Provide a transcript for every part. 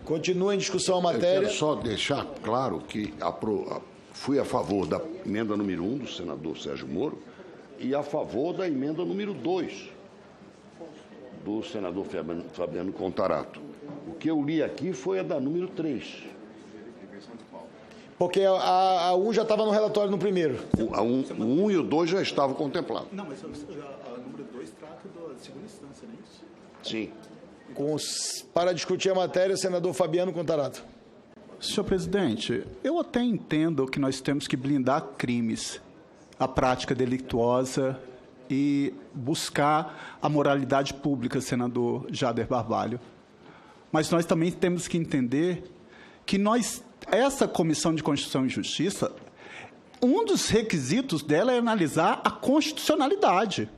Continua em discussão a matéria. Eu quero só deixar claro que fui a favor da emenda número 1 do senador Sérgio Moro e a favor da emenda número 2 do senador Fabiano Contarato. O que eu li aqui foi a da número 3. Porque a 1 já estava no relatório no primeiro. O 1 e o 2 já estavam contemplados. Não, mas a número 2 trata da segunda instância, não é isso? Sim. Para discutir a matéria, o senador Fabiano Contarato. Senhor presidente, eu até entendo que nós temos que blindar crimes, a prática delictuosa e buscar a moralidade pública, senador Jader Barbalho. Mas nós também temos que entender que essa Comissão de Constituição e Justiça, um dos requisitos dela é analisar a constitucionalidade.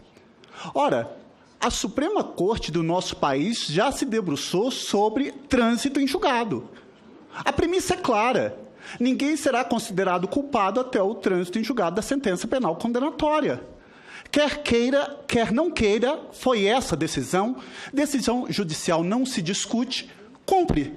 Ora, a Suprema Corte do nosso país já se debruçou sobre trânsito em julgado. A premissa é clara. Ninguém será considerado culpado até o trânsito em julgado da sentença penal condenatória. Quer queira, quer não queira, foi essa decisão. Decisão judicial não se discute, cumpre.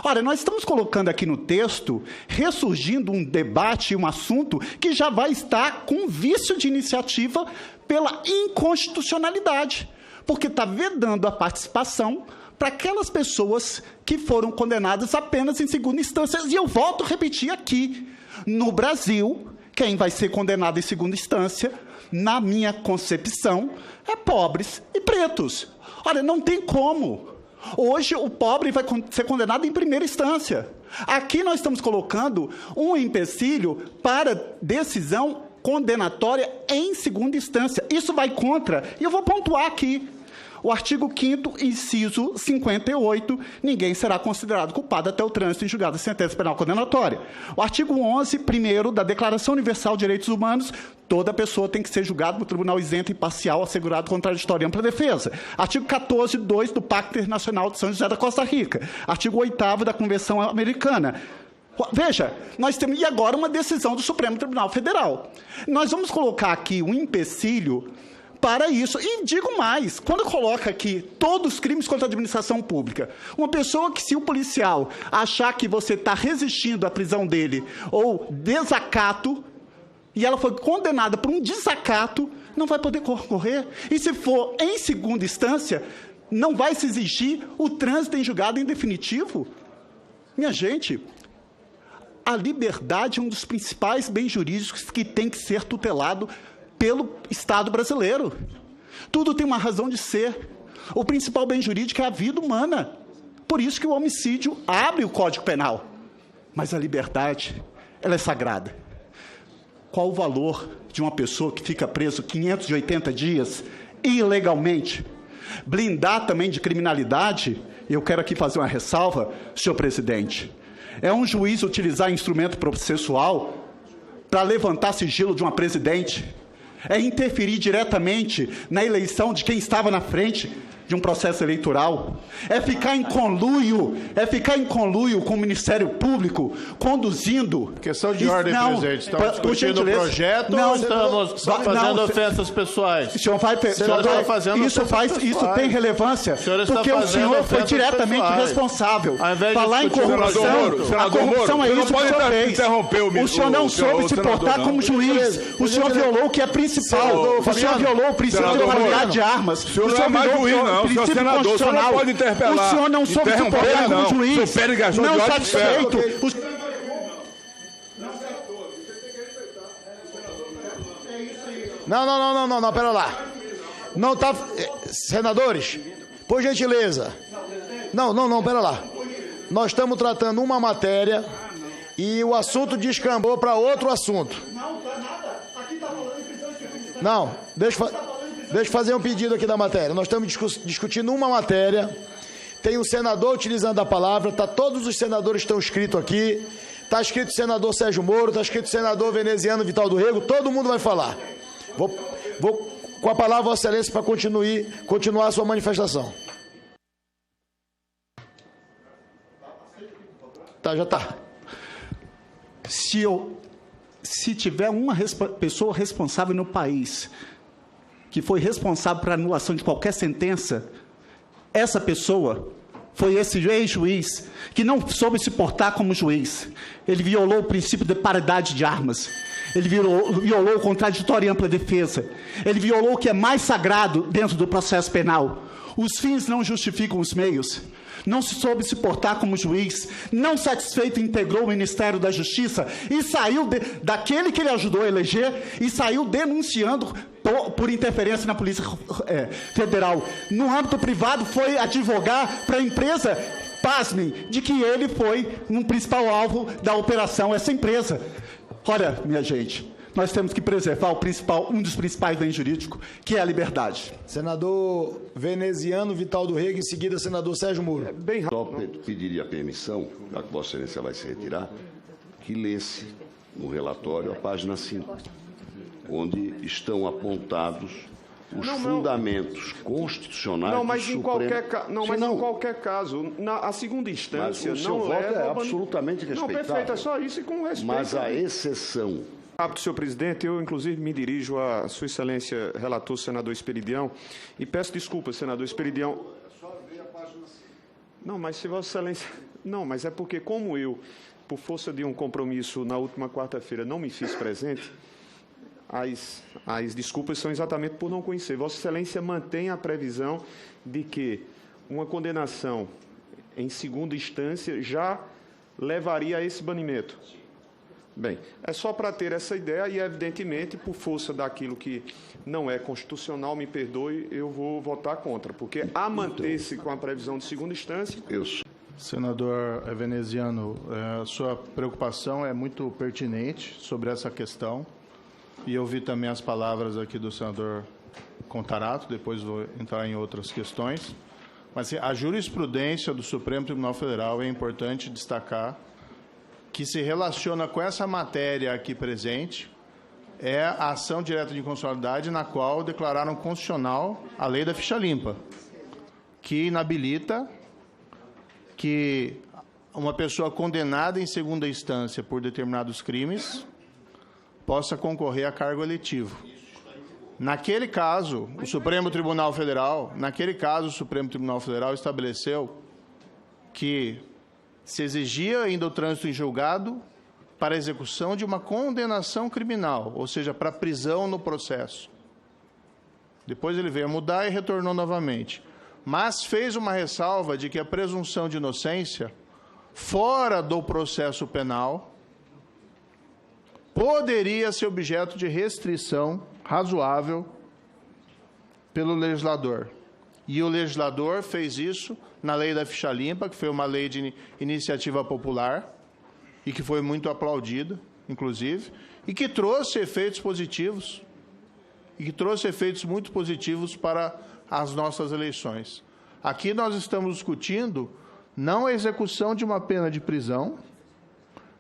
Ora, nós estamos colocando aqui no texto, ressurgindo um debate, um assunto que já vai estar com vício de iniciativa pela inconstitucionalidade, porque está vedando a participação para aquelas pessoas que foram condenadas apenas em segunda instância. E eu volto a repetir aqui, no Brasil, quem vai ser condenado em segunda instância, na minha concepção, é pobres e pretos. Olha, não tem como. Hoje, o pobre vai ser condenado em primeira instância. Aqui nós estamos colocando um empecilho para decisão condenatória em segunda instância. Isso vai contra, e eu vou pontuar aqui, o artigo 5º, inciso 58, ninguém será considerado culpado até o trânsito em julgado de sentença penal condenatória. O artigo 11, primeiro, da Declaração Universal de Direitos Humanos, toda pessoa tem que ser julgada por tribunal isento, imparcial, assegurado, contraditório e ampla defesa. Artigo 14, 2 do Pacto Internacional de São José da Costa Rica. Artigo 8º da Convenção Americana. Veja, nós temos, e agora, uma decisão do Supremo Tribunal Federal. Nós vamos colocar aqui um empecilho para isso. E digo mais, quando coloca aqui todos os crimes contra a administração pública, uma pessoa que, se o policial achar que você está resistindo à prisão dele ou desacato, e ela foi condenada por um desacato, não vai poder concorrer. E se for em segunda instância, não vai se exigir o trânsito em julgado em definitivo? Minha gente, a liberdade é um dos principais bens jurídicos que tem que ser tutelado pelo Estado brasileiro. Tudo tem uma razão de ser. O principal bem jurídico é a vida humana. Por isso que o homicídio abre o Código Penal. Mas a liberdade, ela é sagrada. Qual o valor de uma pessoa que fica preso 580 dias ilegalmente? Blindar também de criminalidade, eu quero aqui fazer uma ressalva, senhor presidente. É um juiz utilizar instrumento processual para levantar sigilo de uma presidente? É interferir diretamente na eleição de quem estava na frente de um processo eleitoral? É ficar em conluio com o Ministério Público, conduzindo... Questão de ordem, presidente. Estamos discutindo o projeto ou estamos fazendo ofensas pessoais? O senhor vai... Isso tem relevância, porque o senhor foi diretamente responsável. Falar em corrupção, a corrupção é isso que o senhor fez. O senhor não soube se portar como juiz. O senhor violou o que é principal. O senhor violou o princípio de legalidade de armas. O senhor violou o princípio constitucional. Pode interpelar. O senhor não soube se portar como juiz. Não satisfeito. Não, pera lá. Não tá... Senadores, por gentileza. Não, pera lá. Nós estamos tratando uma matéria e o assunto descambou para outro assunto. Não, deixa eu fazer um pedido aqui da matéria. Nós estamos discutindo uma matéria, tem um senador utilizando a palavra, todos os senadores estão escritos aqui, está escrito senador Sérgio Moro, está escrito senador veneziano Vital do Rego, todo mundo vai falar. Vou com a palavra, Vossa Excelência, para continuar a sua manifestação. Já está. Se tiver uma pessoa responsável no país que foi responsável por anulação de qualquer sentença, essa pessoa foi esse ex-juiz que não soube se portar como juiz. Ele violou o princípio de paridade de armas. Ele violou o contraditório e ampla defesa. Ele violou o que é mais sagrado dentro do processo penal. Os fins não justificam os meios. Não se soube se portar como juiz. Não satisfeito, integrou o Ministério da Justiça e saiu daquele que ele ajudou a eleger e saiu denunciando por interferência na Polícia Federal. No âmbito privado, foi advogar para a empresa, pasmem, de que ele foi um principal alvo da operação, essa empresa. Olha, minha gente, nós temos que preservar um dos principais bens jurídicos, que é a liberdade. Senador veneziano Vital do Rego, em seguida, senador Sérgio Moro. Só pediria permissão, já que Vossa Excelência vai se retirar, que lesse no relatório a página 5, onde estão apontados os fundamentos constitucionais não, mas do em Supremo. em qualquer caso, a segunda instância mas o seu não voto leva... é absolutamente respeitável. Não, perfeito, é só isso e com respeito. Mas a exceção... Senhor presidente, eu inclusive me dirijo a Sua Excelência, relator, senador Esperidião, e peço desculpas, senador Esperidião. Não, mas se Vossa Excelência... Não, mas é porque como eu, por força de um compromisso na última quarta-feira, não me fiz presente, as desculpas são exatamente por não conhecer. Vossa Excelência mantém a previsão de que uma condenação em segunda instância já levaria a esse banimento. Bem, é só para ter essa ideia e, evidentemente, por força daquilo que não é constitucional, me perdoe, eu vou votar contra, porque a manter-se com a previsão de segunda instância... Senador veneziano, sua preocupação é muito pertinente sobre essa questão. E eu vi também as palavras aqui do senador Contarato, depois vou entrar em outras questões. Mas a jurisprudência do Supremo Tribunal Federal é importante destacar que se relaciona com essa matéria aqui presente, é a ação direta de inconstitucionalidade na qual declararam constitucional a lei da ficha limpa, que inabilita que uma pessoa condenada em segunda instância por determinados crimes possa concorrer a cargo eletivo. Naquele caso, o Supremo Tribunal Federal estabeleceu que se exigia ainda o trânsito em julgado para a execução de uma condenação criminal, ou seja, para prisão no processo. Depois ele veio a mudar e retornou novamente. Mas fez uma ressalva de que a presunção de inocência, fora do processo penal, poderia ser objeto de restrição razoável pelo legislador. E o legislador fez isso na lei da ficha limpa, que foi uma lei de iniciativa popular e que foi muito aplaudida, inclusive, e que trouxe efeitos positivos, muito positivos para as nossas eleições. Aqui nós estamos discutindo não a execução de uma pena de prisão,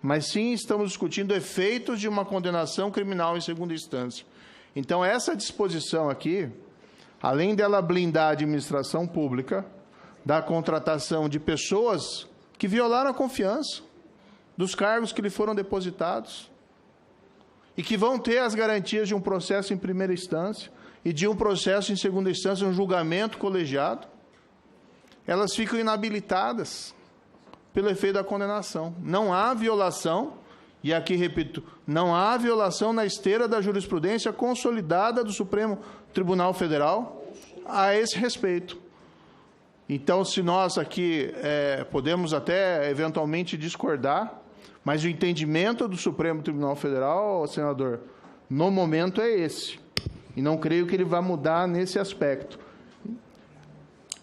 mas sim estamos discutindo efeitos de uma condenação criminal em segunda instância. Então, essa disposição aqui, além dela blindar a administração pública da contratação de pessoas que violaram a confiança dos cargos que lhe foram depositados e que vão ter as garantias de um processo em primeira instância e de um processo em segunda instância, um julgamento colegiado, elas ficam inabilitadas pelo efeito da condenação. Não há violação, e aqui repito, não há violação na esteira da jurisprudência consolidada do Supremo Tribunal Federal a esse respeito. Então, se nós aqui podemos até eventualmente discordar, mas o entendimento do Supremo Tribunal Federal, senador, no momento é esse. E não creio que ele vá mudar nesse aspecto.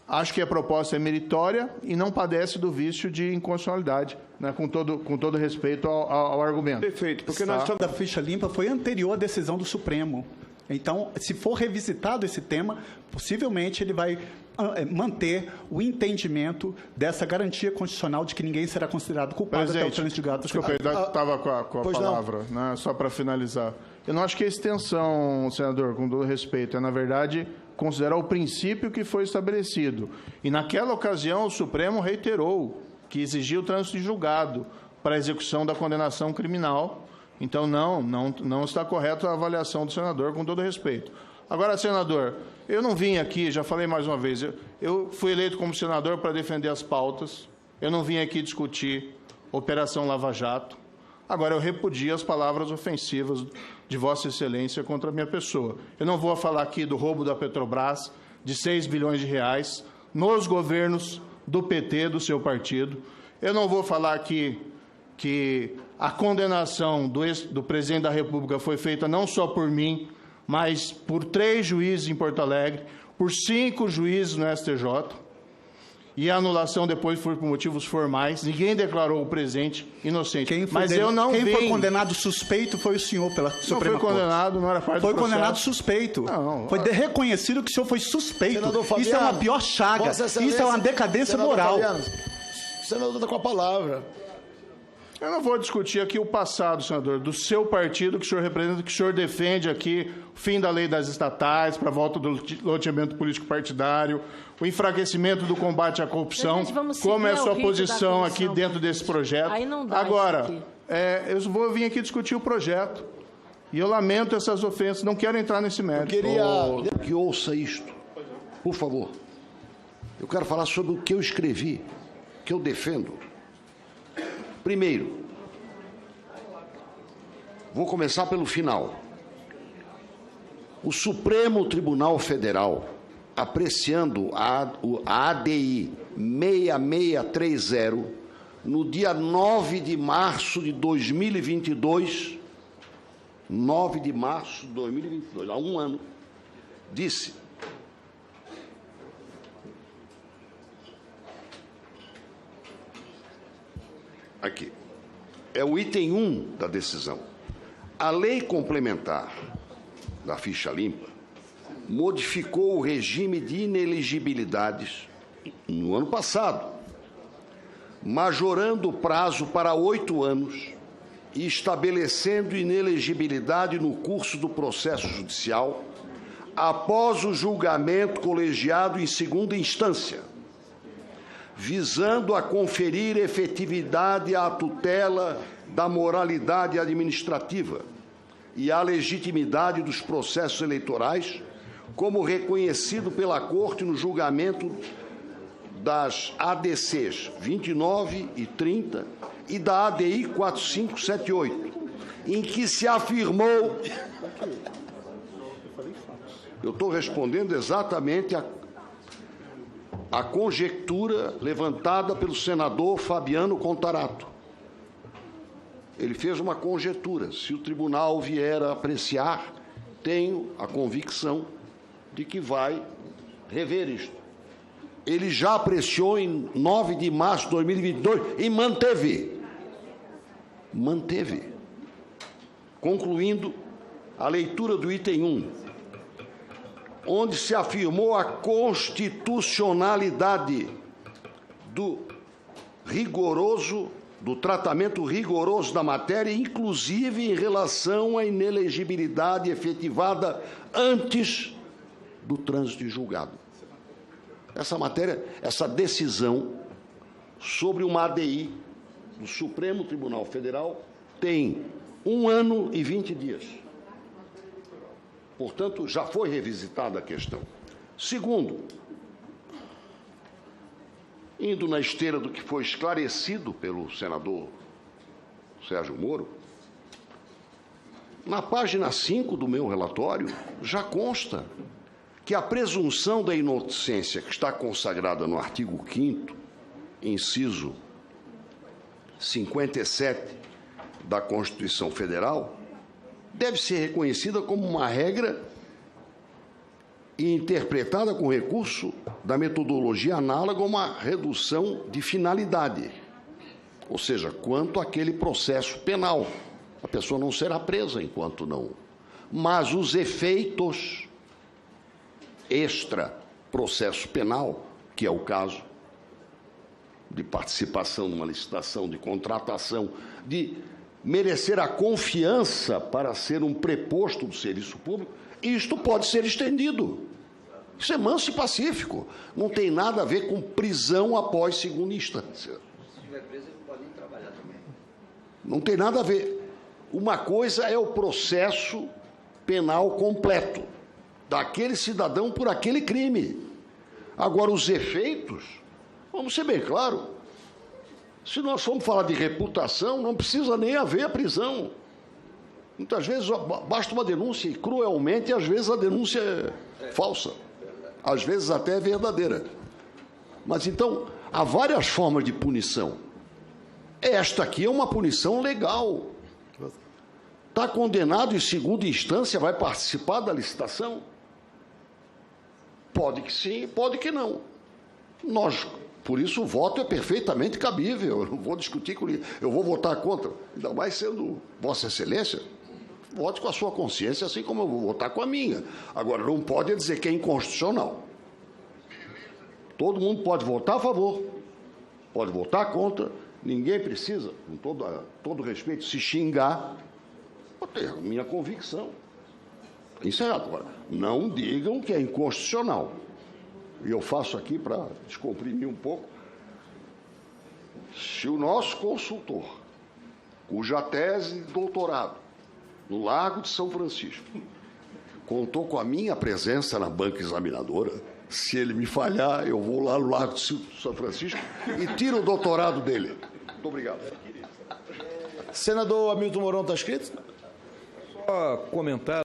Acho que a proposta é meritória e não padece do vício de inconstitucionalidade, né, com todo respeito ao argumento. Perfeito, porque nós estamos... A ficha limpa foi anterior à decisão do Supremo. Então, se for revisitado esse tema, possivelmente ele vai manter o entendimento dessa garantia constitucional de que ninguém será considerado culpado até o trânsito de julgado. Desculpa, eu estava com a palavra, né, só para finalizar. Eu não acho que a extensão, senador, com todo respeito, na verdade, considerar o princípio que foi estabelecido. E naquela ocasião o Supremo reiterou que exigia o trânsito de julgado para a execução da condenação criminal. Então, não está correta a avaliação do senador, com todo respeito. Agora, senador, eu não vim aqui, já falei mais uma vez, eu fui eleito como senador para defender as pautas, eu não vim aqui discutir Operação Lava Jato. Agora, eu repudio as palavras ofensivas de Vossa Excelência contra a minha pessoa. Eu não vou falar aqui do roubo da Petrobras, de 6 bilhões de reais, nos governos do PT, do seu partido. Eu não vou falar aqui que a condenação do presidente da República foi feita não só por mim, mas por 3 juízes em Porto Alegre, por 5 juízes no STJ, e a anulação depois foi por motivos formais. Ninguém declarou o presidente inocente. Mas eu não vim... Quem foi condenado suspeito foi o senhor pela Suprema Corte. Não foi condenado, não era parte do processo. Foi condenado suspeito. Não, foi reconhecido que o senhor foi suspeito. Fabiano, isso é uma pior chaga. Isso é uma decadência moral. Fabiano, o senador está com a palavra. Eu não vou discutir aqui o passado, senador, do seu partido que o senhor representa, que o senhor defende aqui o fim da lei das estatais, para a volta do loteamento político partidário, o enfraquecimento do combate à corrupção, como é a sua posição aqui dentro desse projeto. Aí não dá. Agora, eu vou vir aqui discutir o projeto. E eu lamento essas ofensas, não quero entrar nesse mérito. Que ouça isto, por favor. Eu quero falar sobre o que eu escrevi, que eu defendo. Primeiro, vou começar pelo final. O Supremo Tribunal Federal, apreciando a ADI 6630, no dia 9 de março de 2022, 9 de março de 2022, há um ano, disse: aqui, é o item 1 da decisão. A lei complementar da ficha limpa modificou o regime de inelegibilidades no ano passado, majorando o prazo para 8 anos e estabelecendo inelegibilidade no curso do processo judicial após o julgamento colegiado em segunda instância, visando a conferir efetividade à tutela da moralidade administrativa e à legitimidade dos processos eleitorais, como reconhecido pela Corte no julgamento das ADCs 29 e 30 e da ADI 4578, em que se afirmou... Eu estou respondendo exatamente a conjectura levantada pelo senador Fabiano Contarato. Ele fez uma conjectura. Se o tribunal vier a apreciar, tenho a convicção de que vai rever isto. Ele já apreciou em 9 de março de 2022 e manteve. Concluindo a leitura do item 1, onde se afirmou a constitucionalidade do tratamento rigoroso da matéria, inclusive em relação à inelegibilidade efetivada antes do trânsito de julgado. Essa matéria, essa decisão sobre uma ADI do Supremo Tribunal Federal tem 1 ano e 20 dias. Portanto, já foi revisitada a questão. Segundo, indo na esteira do que foi esclarecido pelo senador Sérgio Moro, na página 5 do meu relatório já consta que a presunção da inocência que está consagrada no artigo 5º, inciso 57 da Constituição Federal, deve ser reconhecida como uma regra e interpretada com recurso da metodologia análoga a uma redução de finalidade, ou seja, quanto àquele processo penal. A pessoa não será presa enquanto não. Mas os efeitos extra-processo penal, que é o caso de participação numa licitação, de contratação, de merecer a confiança para ser um preposto do serviço público, isto pode ser estendido. Isso é manso e pacífico. Não tem nada a ver com prisão após segunda instância. Se estiver preso, ele pode trabalhar também. Não tem nada a ver. Uma coisa é o processo penal completo, daquele cidadão por aquele crime. Agora, os efeitos, vamos ser bem claros, se nós formos falar de reputação, não precisa nem haver a prisão. Muitas vezes basta uma denúncia, e cruelmente, às vezes a denúncia é falsa, às vezes até é verdadeira. Mas então, há várias formas de punição. Esta aqui é uma punição legal. Está condenado em segunda instância, vai participar da licitação? Pode que sim, pode que não. Nós, por isso, o voto é perfeitamente cabível. Eu não vou discutir com ele. Eu vou votar contra. Ainda mais sendo Vossa Excelência, vote com a sua consciência, assim como eu vou votar com a minha. Agora, não pode dizer que é inconstitucional. Todo mundo pode votar a favor, pode votar contra. Ninguém precisa, com todo respeito, se xingar. Eu tenho a minha convicção. Encerrado. Agora, não digam que é inconstitucional. E eu faço aqui para descomprimir um pouco. Se o nosso consultor, cuja tese de doutorado no Largo de São Francisco contou com a minha presença na banca examinadora, se ele me falhar, eu vou lá no Largo de São Francisco e tiro o doutorado dele. Muito obrigado. Senador Hamilton Mourão, está escrito? Só comentar.